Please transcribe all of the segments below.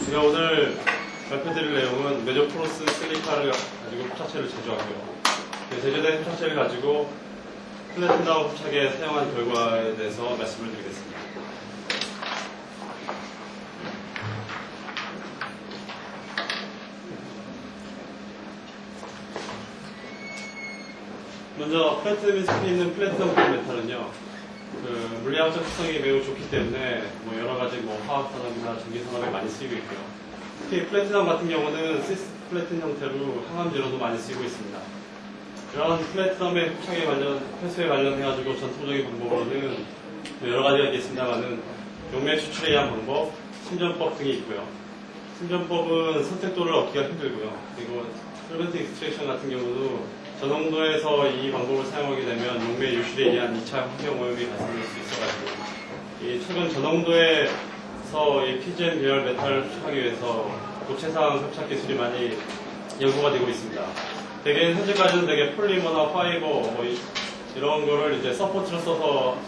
제가 오늘 발표드릴 내용은 메조포러스 실리카를 가지고 흡착체를 제조하고요. 제조된 흡착체를 가지고 플래티넘 흡착에 사용한 결과에 대해서 말씀을 드리겠습니다. 먼저 플래티넘이 속해 있는 플래티넘 메탈은요. 물리학적 특성이 매우 좋기 때문에 여러 가지 화학 산업이나 전기 산업에 많이 쓰이고 있고요. 특히 플래티넘 같은 경우는 시스 플래틴 형태로 항암제로도 많이 쓰이고 있습니다. 이런 플래티넘의 회수에 관련해가지고 전통적인 방법으로는 여러 가지가 있겠습니다만은 용매 추출에 의한 방법, 심전법 등이 있고요. 심전법은 선택도를 얻기가 힘들고요. 그리고 솔벤트 익스트랙션 같은 경우도 저농도에서 이 방법을 사용하게 되면 용매 유실에 의한 2차 환경 오염이 발생할 수 있어가지고 최근 저농도에서 이 PGM 계열 메탈을 흡착하기 위해서 고체상 흡착 기술이 많이 연구가 되고 있습니다. 대개 현재까지는 되게 폴리머나 파이버 이런 거를 이제 서포트로 써서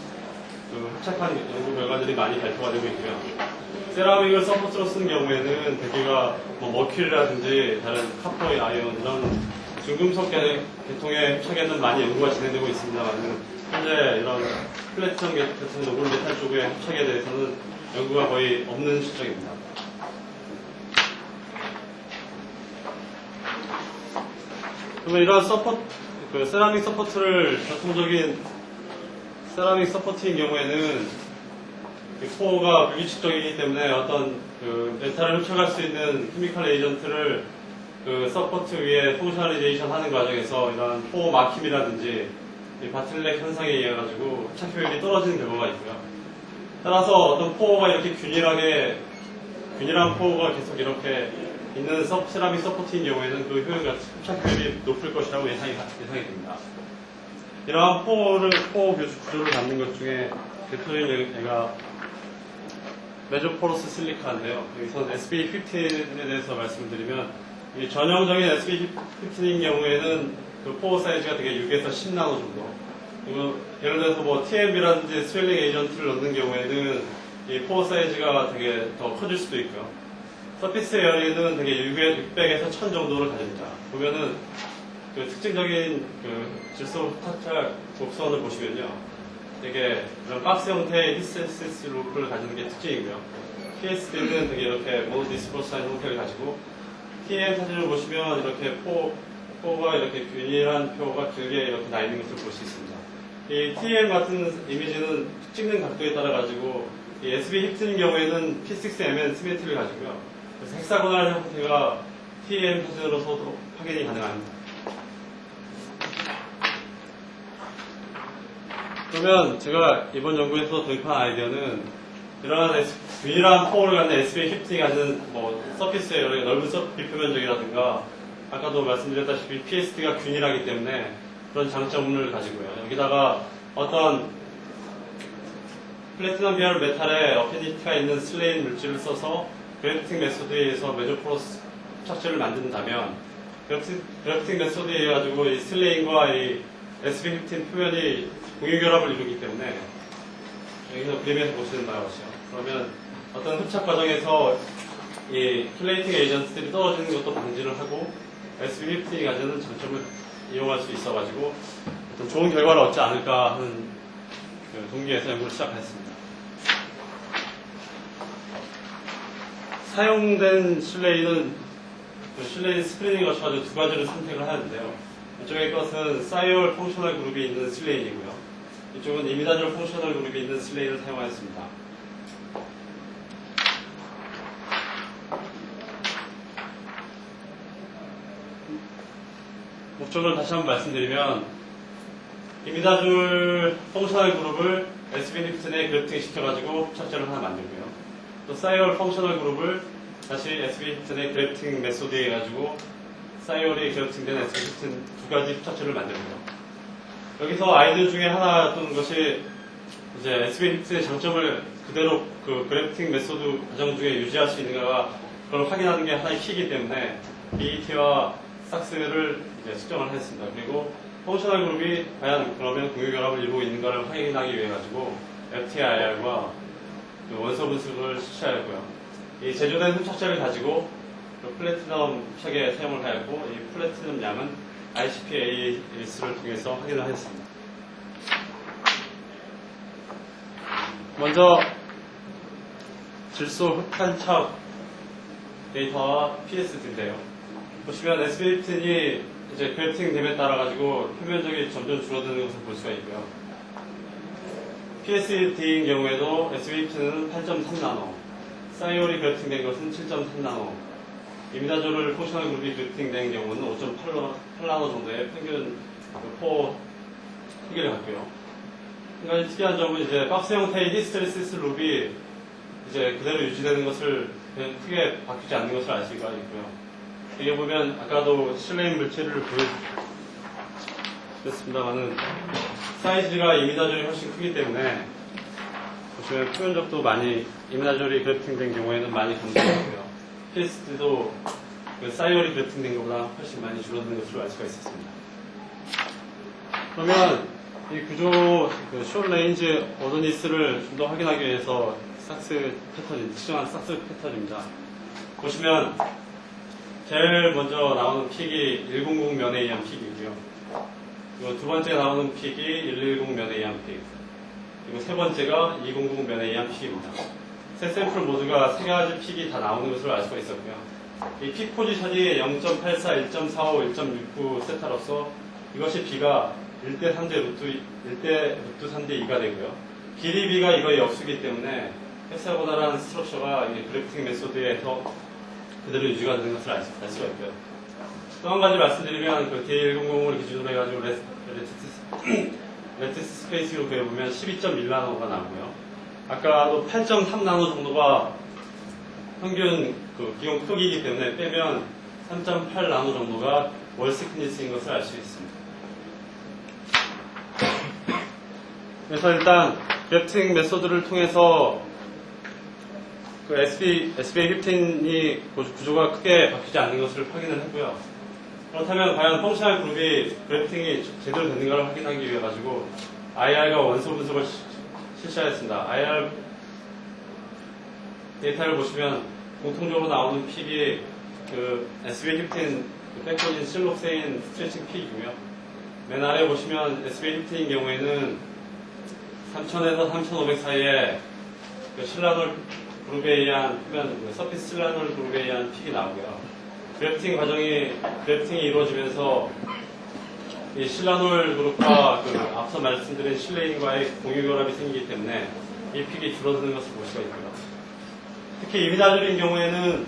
흡착한 연구 결과들이 많이 발표가 되고 있고요. 세라믹을 서포트로 쓰는 경우에는 대개가 머큐리라든지 다른 카퍼 아이온 이런 중금속 계통의 흡착에는 많이 연구가 진행되고 있습니다만 현재 이런 플래티넘 같은 노블 메탈 쪽의 흡착에 대해서는 연구가 거의 없는 실정입니다. 그러면 이런 세라믹 서포트를 전통적인 세라믹 서포트인 경우에는 포어가 불규칙적이기 때문에 어떤 메탈을 흡착할 수 있는 케미컬 에이전트를 서포트 위에 펑셔널리제이션 하는 과정에서 이런 포어 막힘이라든지 바틀렉 현상에 의해 가지고 흡착 효율이 떨어지는 경우가 있고요. 따라서 어떤 포어가 이렇게 균일한 포어가 계속 이렇게 있는 세라믹 서포트인 경우에는 그 흡착 효율이 높을 것이라고 예상이 됩니다. 이러한 포어 구조를 갖는 것 중에 대표적인 예가 메조포러스 실리카인데요. 여기서 SB15에 대해서 말씀드리면 이 전형적인 SB15인 경우에는 포어 사이즈가 되게 6에서 10나노 정도. 그리고 예를 들어서 TMB라든지 스웰링 에이전트를 넣는 경우에는 이 포어 사이즈가 되게 더 커질 수도 있고요. 서피스 에어리는 되게 600에서 1000 정도를 가집니다. 보면은 특징적인 질소 흡착 곡선을 보시면요. 되게 이런 박스 형태의 히스테시스 루프를 가지는 게 특징이고요. PSD는 되게 이렇게 모노디스퍼스한 형태를 가지고 TM 사진을 보시면 이렇게 포가 이렇게 균일한 표가 길게 이렇게 나 있는 것을 볼 수 있습니다. 이 TM 같은 이미지는 찍는 각도에 따라 가지고 이 SB15인 경우에는 P6MN 시메트리를 가지고요. 그래서 헥사고널 형태가 TM 사진으로서도 확인이 가능합니다. 그러면 제가 이번 연구에서 도입한 아이디어는 이러한 균일한 포어를 갖는 SB15이 갖는 서피스의 넓은 비표면적이라든가 아까도 말씀드렸다시피 PSD가 균일하기 때문에 그런 장점을 가지고요. 여기다가 어떤 플래티넘 계열 메탈에 어피니티가 있는 슬레인 물질을 써서 그래프팅 메소드에 의해서 메조포러스 흡착제를 만든다면 그래프팅 메소드에 의해 가지고 이 슬레인과 이 SB15 표면이 공유결합을 이루기 때문에 여기서 그림에서 보시는 바와 같이요. 그러면 어떤 흡착 과정에서 이 플레이팅 에이전트들이 떨어지는 것도 방지를 하고 SB15이 가지는 장점을 이용할 수 있어가지고 어떤 좋은 결과를 얻지 않을까 하는 동기에서 연구를 시작했습니다. 사용된 실레인은 실레인 스크리닝 거쳐가지고 두 가지를 선택을 하는데요. 이쪽의 것은 사이올 펑셔널 그룹이 있는 실레인이고요. 이쪽은 이미다졸 펑셔널 그룹이 있는 슬레인을 사용하였습니다. 목적을 다시 한번 말씀드리면 이미다졸 펑셔널 그룹을 SB15에 그래프팅 시켜가지고 흡착제를 하나 만들고요. 또 사이올 펑셔널 그룹을 다시 SB15에 그래프팅 메소드에 해가지고 사이올이 그래프팅된 SB15 두 가지 흡착제를 만들고요. 여기서 아이디어 중에 하나였던 것이 이제 SB15의 장점을 그대로 그래프팅 메소드 과정 중에 유지할 수 있는가 그걸 확인하는 게 하나의 키이기 때문에 BET와 삭스를 이제 측정을 했습니다. 그리고 펑셔널 그룹이 과연 그러면 공유결합을 이루고 있는가를 확인하기 위해 가지고 FTIR과 원소 분석을 실시하였고요. 이 제조된 흡착제를 가지고 그 플래티넘 흡착에 사용을 하였고, 이 플래티넘 양은 ICP-AS를 통해서 확인을 하였습니다. 먼저 질소 흡탄착 데이터와 PSD인데요. 보시면 SB15이 이제 그래프팅 됨에 따라 가지고 표면적이 점점 줄어드는 것을 볼 수가 있고요. PSD인 경우에도 SB15는 8.3나노, 사이올이 그래프팅 된 것은 7.3나노, 이미다졸을 펑셔널 그룹이 그래프팅 된 경우는 5.8나노 정도의 평균 포 크기를 갖고요. 한 가지 특이한 점은 이제 박스 형태의 히스테리시스 룹이 이제 그대로 유지되는 것을 크게 바뀌지 않는 것을 알 수가 있고요. 여기 보면 아까도 실내인 물체를 보여드렸습니다만은 사이즈가 이미다졸이 훨씬 크기 때문에 보시면 표면적도 많이 이미다졸이 그래프팅된 경우에는 많이 감소하고요. PSD도 그 사이올이 그래프팅된 것보다 훨씬 많이 줄어드는 것으로 알 수가 있었습니다. 그러면 이 구조 그 숏 레인지 어드니스를 좀 더 확인하기 위해서 삭스 패턴, 특정한 삭스 패턴입니다. 보시면 제일 먼저 나오는 픽이 100 면에 의한 픽이고요. 그리고 두 번째 나오는 픽이 110 면에 의한 픽. 그리고 세 번째가 200 면에 의한 픽입니다. 세 샘플 모두가 세 가지 픽이 다 나오는 것으로 알 수가 있었고요. 이 픽 포지션이 0.84, 1.45, 1.69 세타로서 이것이 B가 1대 3대 루트 3대 2가 되고요. 길이 B가 이거의 역수이기 때문에 헥사고나라는 스트럭처가 그래프팅 메소드에서 그대로 유지가 되는 것을 알 수가 있고요. 또 한 가지 말씀드리면 그 D100을 기준으로 해가지고 레티스 스페이스로 그려보면 12.1나노가 나오고요. 아까도 8.3나노 정도가 평균 그 기온 크기이기 때문에 빼면 3.8나노 정도가 월 시크니스인 것을 알 수 있습니다. 그래서 일단 그래프팅 메소드를 통해서 그 SB15이 구조가 크게 바뀌지 않는 것을 확인을 했고요. 그렇다면 과연 펑셔널 그룹이 그래프팅이 제대로 되는가를 확인하기 위해 가지고 IR과 원소 분석을 실시하였습니다. IR 데이터를 보시면 공통적으로 나오는 픽이 그 SB15 그 백본인 실록세인 스트레칭 픽이고요. 맨 아래 보시면 SB15인 경우에는 3000에서 3500 사이에 그 실라놀 그룹에 의한 서피스 실라놀 그룹에 의한 픽이 나오고요. 그래프팅이 이루어지면서 이 실라놀 그룹과 그 앞서 말씀드린 실레인과의 공유 결합이 생기기 때문에 이 픽이 줄어드는 것을 볼 수가 있고요. 특히 이미다졸인 경우에는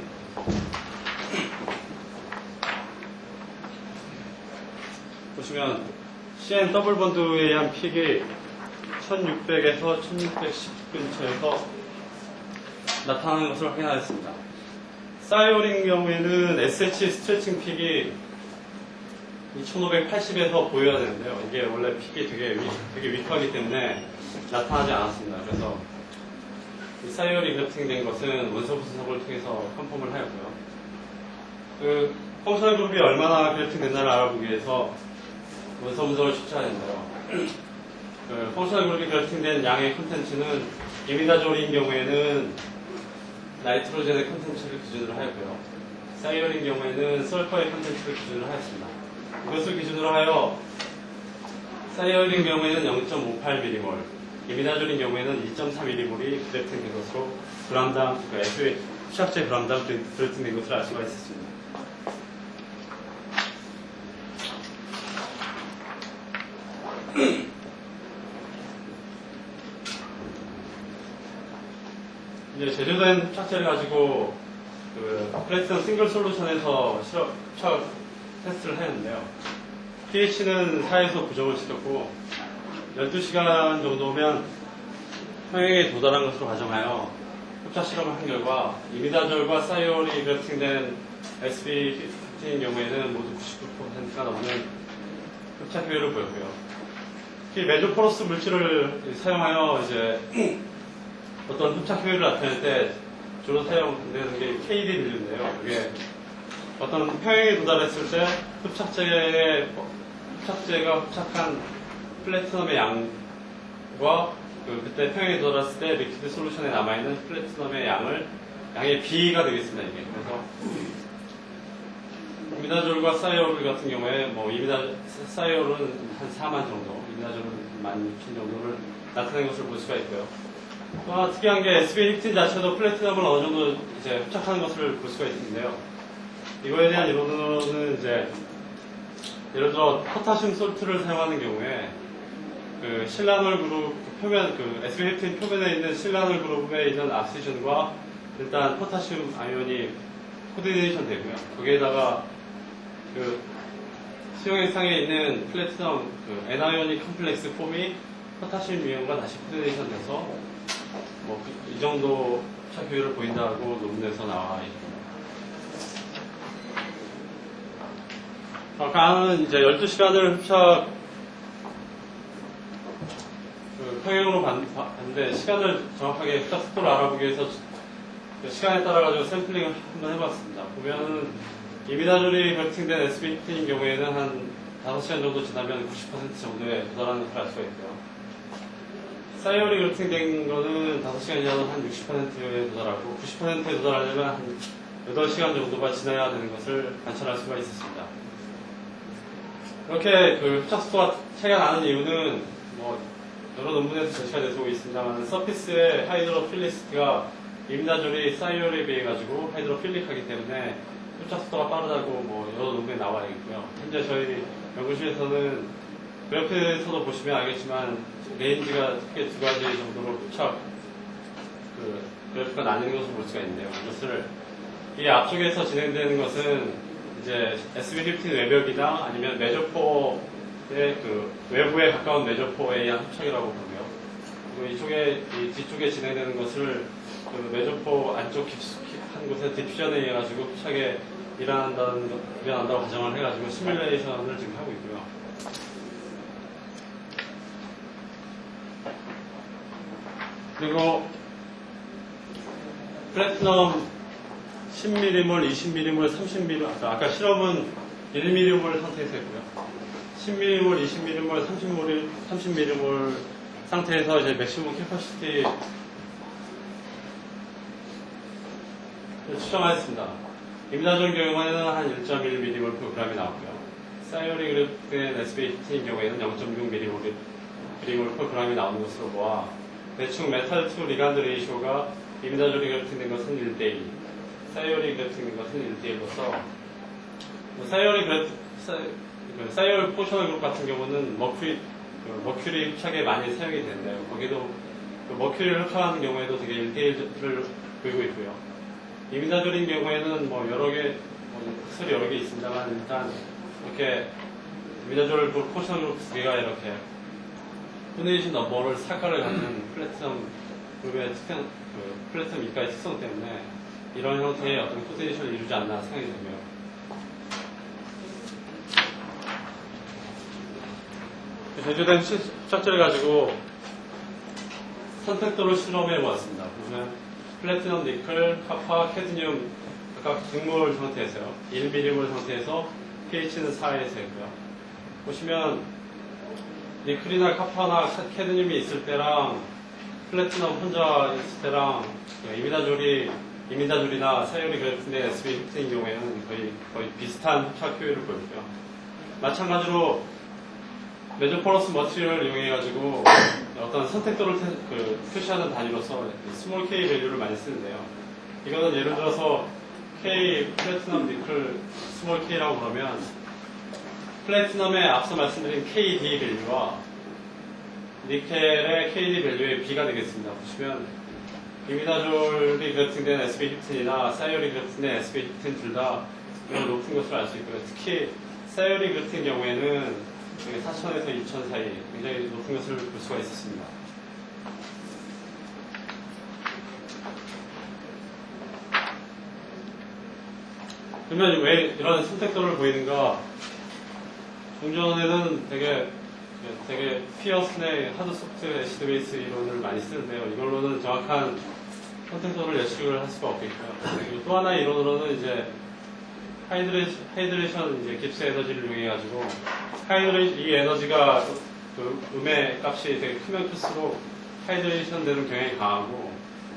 보시면 CN 더블 본드에 의한 픽이 1600에서 1610 근처에서 나타나는 것을 확인하였습니다. 사이올인 경우에는 SH 스트레칭 픽이 2580에서 보여야 되는데요. 이게 원래 픽이 되게 위크하기 때문에 나타나지 않았습니다. 그래서 이 사이올이 그래프팅된 것은 원소 분석을 통해서 컨펌을 하였고요. 그 펑셔널 그룹이 얼마나 그래프팅됐나를 알아보기 위해서 원소 분석을 실시하는데요. 그 펑셔널 그룹이 그래프팅된 양의 컨텐츠는 이미다졸인 경우에는 나이트로젠의 컨텐츠를 기준으로 하였고요. 사이올인 경우에는 설퍼의 컨텐츠를 기준으로 하였습니다. 이것을 기준으로 하여 사이올인 경우에는 0.58mm몰, 이미다졸인 경우에는 2.3mm몰이 그래프팅된 것으로 그람당, SOA 흡착제 그람당 그래프팅된 것을 알 수가 있었습니다. 이제 제조된 흡착제를 가지고 그 플래티넘 싱글 솔루션에서 흡착 테스트를 하였는데요. pH는 4에서 9 점을 찍었고 12시간 정도면 평행에 도달한 것으로 가정하여 흡착 실험을 한 결과 이미다졸과 사이올이 그래프팅된 SB15인 경우에는 모두 99%가 넘는 흡착 효율을 보였고요. 특히 메조포러스 물질을 사용하여 이제 어떤 흡착 효율을 나타낼 때 주로 사용되는 게 KD 밸류인데요. 이게 어떤 평행에 도달했을 때 흡착제가 흡착한 플래티넘의 양과 그때 평행에 도달했을 때 리퀴드 솔루션에 남아있는 플래티넘의 양을 양의 B가 되겠습니다, 이게. 그래서 이미다졸과 사이오올 같은 경우에 뭐 사이오올은 한 4만 정도, 이미다졸은 16,000 정도를 나타낸 것을 볼 수가 있고요. 또 하나 특이한 게 SB15 자체도 플래티넘을 어느 정도 이제 흡착하는 것을 볼 수가 있는데요. 이거에 대한 이론은 이제 예를 들어 포타슘 솔트를 사용하는 경우에 그 실라놀 그룹 표면, 그 SB15 표면에 있는 실라놀 그룹에 있는 악시전과 일단 포타슘 아이온이 코디네이션 되고요. 거기에다가 그 수용액상에 있는 플래티넘 그 N아이오닉 컴플렉스 폼이 포타슘 이온과 다시 코디네이션 돼서 뭐 이 정도 흡착 효율을 보인다고 논문에서 나와 있습니다. 아까는 이제 12시간을 흡착 그 평행으로 봤는데 시간을 정확하게 흡착 속도를 알아보기 위해서 그 시간에 따라 가지고 샘플링을 한번 해봤습니다. 보면은 이미다졸이 결팅된 SB15인 경우에는 한 5시간 정도 지나면 90% 정도에 도달하는 것을 알 수가 있고요. 사이올이 결팅된 거는 5시간이 지나면 한 60%에 도달하고 90%에 도달하려면 한 8시간 정도가 지나야 되는 것을 관찰할 수가 있었습니다. 이렇게 그 흡착 속도가 차이가 나는 이유는 뭐 여러 논문에서 제시가 되고 있습니다만 서피스의 하이드로필리시티가 이미다졸이 사이올에 비해 가지고 하이드로필릭하기 때문에 흡착 속도가 빠르다고 뭐 여러 논문에 나와 있고요. 현재 저희 연구실에서는 그래프에서도 보시면 알겠지만 레인지가 크게 2가지 정도로 흡착 그 그래프가 나뉘는 것을 볼 수가 있는데요. 이것을 이 앞쪽에서 진행되는 것은 이제 SB15 외벽이나 아니면 메저포의 그 외부에 가까운 메저포에 의한 흡착이라고 보고요. 그리고 이쪽에 이 뒤쪽에 진행되는 것을 그 메저포 안쪽 깊숙한 곳에 디퓨전에 의해 가지고 흡착에 일어난다고 가정을 해가지고 시뮬레이션을 지금 하고 있고요. 그리고 플래티넘 10mm몰, 20mm몰, 30mm몰 아까 실험은 1mm몰 상태에서 했고요. 10mm몰, 20mm몰, 30mm몰 상태에서 이제 맥시멈 캐퍼시티 추정하였습니다. 이미다졸 경우에는 한 1.1mm몰 per g이 나왔고요. 사이올이 그룹된 SB15인 경우에는 0.6mm몰 per g이 나오는 것으로 보아 대충 메탈 투 리간드 레이쇼가 이미다졸이 결팅된 것은 1대1, 사이올이 결팅된 것은 1대1로서 사이올 포셔널 그룹 같은 경우는 머큐리 흡착에 많이 사용이 되는데요. 거기도 그 머큐리를 흡착하는 경우에도 되게 1대1을 보이고 있고요. 이미다졸인 경우에는 뭐 여러 개, 흑설이 여러 개 있습니다만 일단 이렇게 이미다졸 포셔널 그룹 2개가 이렇게 코디네이션 넘버를 사가를 갖는 플래티넘 그룹의 특성, 그 플래티넘 이가의 특성 때문에 이런 형태의 어떤 코디네이션을 이루지 않나 생각이 되고요. 제조된 흡착제를 가지고 선택도를 실험해 보았습니다. 보시면 플래티넘, 니켈, 카파, 캐드뮴 각각 100몰 상태에서요. 1mm몰 상태에서 pH는 4에서 했고요. 보시면 니켈이나 카파나 캐드뮴이 있을 때랑 플래티넘 혼자 있을 때랑 이미다졸이나 사이올이 결합된 SB15인 경우에는 거의 비슷한 흡착 효율을 보였고요. 마찬가지로 메조포러스 머티리얼을 이용해가지고 어떤 선택도를 표시하는 단위로서 스몰 K 밸류를 많이 쓰는데요. 이거는 예를 들어서 K 플래티넘 니켈 스몰 K라고 그러면 플래티넘의 앞서 말씀드린 KD 밸류와 니켈의 KD 밸류의 B가 되겠습니다. 보시면 이미다졸이 결팅된 SB15이나 사이올이 결팅된 SB15 둘 다 매우 높은 것을 알 수 있고요. 특히 사이올이 결팅 경우에는 4,000에서 2,000 사이 굉장히 높은 것을 볼 수가 있었습니다. 그러면 왜 이런 선택도를 보이는가? 종전에는 되게 피어슨의 하드 소프트 애시드 베이스 이론을 많이 쓰는데요. 이걸로는 정확한 선택도를 예측을 할 수가 없겠고요. 그리고 또 하나의 이론으로는 이제 하이드레이션 이제 깁스 에너지를 이용해가지고 이 에너지가 그 음의 값이 되게 크면 클수록 하이드레이션 되는 경향이 강하고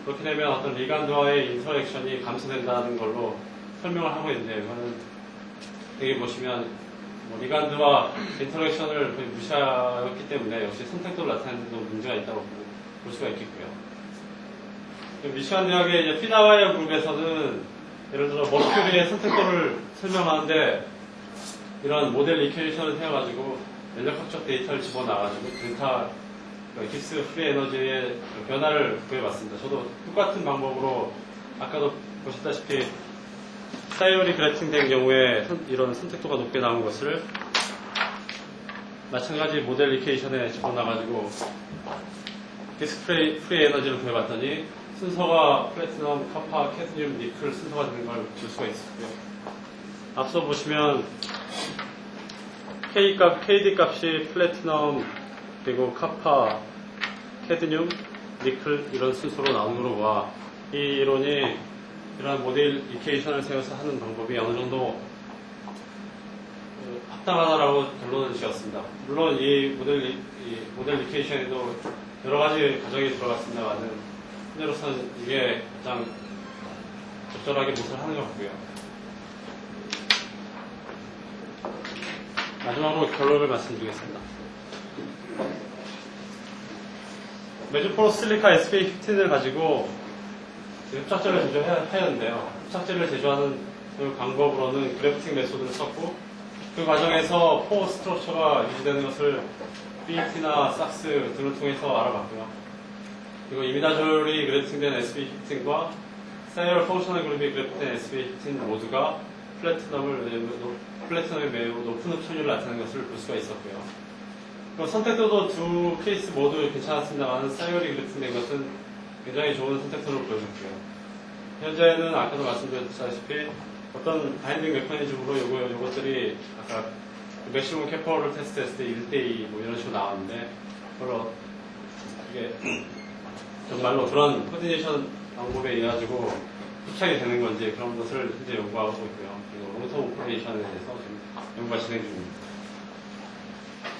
그렇게 되면 어떤 리간드와의 인터랙션이 감소된다는 걸로 설명을 하고 있는데, 이거는 여기 보시면 뭐 리간드와 인터랙션을 거의 무시하였기 때문에 역시 선택도를 나타내는 데도 문제가 있다고 볼 수가 있겠고요. 미시간 대학의 이제 피나와이어 그룹에서는 예를 들어 머큐리의 선택도를 설명하는데 이런 모델 이퀘이션을 세워가지고 연력학적 데이터를 집어넣어가지고 델타 깁스 프리 에너지의 변화를 구해봤습니다. 저도 똑같은 방법으로 아까도 보셨다시피 사이어리 그래팅된 경우에 이런 선택도가 높게 나온 것을 마찬가지 모델 이퀘이션에 집어넣어가지고 깁스 프리 에너지를 구해봤더니 순서가 플래티넘, 카파, 캐드뮴, 니클 순서가 되는 걸 볼 수가 있었고요. 앞서 보시면 KD 값이 플래티넘, 그리고 카파, 캐드뮴, 니클 이런 순서로 나온 걸로 봐. 이 이론이 이러한 모델 이퀘이션을 세워서 하는 방법이 어느 정도 합당하다라고 결론을 지었습니다. 물론 이 모델 이퀘이션에도 여러 가지 과정이 들어갔습니다만은 현재로서는 이게 가장 적절하게 모델을 하는 것 같고요. 마지막으로 결론을 말씀드리겠습니다. 메조포로스 실리카 SP15을 가지고 흡착제를 제조하였는데요. 흡착제를 제조하는 그 방법으로는 그래프팅 메소드를 썼고 그 과정에서 포 스트럭처가 유지되는 것을 BET나 삭스 등을 통해서 알아봤고요. 그리고 이미다졸이 그래프팅된 SP15과 사이얼 펑셔널 그룹이 그래프팅된 SP15 모두가 플래티넘의 매우 높은 흡착률을 나타내는 것을 볼 수가 있었고요. 그리고 선택도도 두 케이스 모두 괜찮았습니다만 사이얼이 그래프팅된 것은 굉장히 좋은 선택도를 보여줬고요. 현재는 아까도 말씀드렸다시피 어떤 바인딩 메커니즘으로 요것들이 아까 맥시멈 캐퍼를 테스트했을 때 1대2 뭐 이런 식으로 나왔는데 그걸로 이게 정말로 그런 코디네이션 방법에 의해 가지고 흡착이 되는 건지 그런 것을 현재 연구하고 있고요. 그리고 롱텀 코디네이션에 대해서 지금 연구가 진행 중입니다.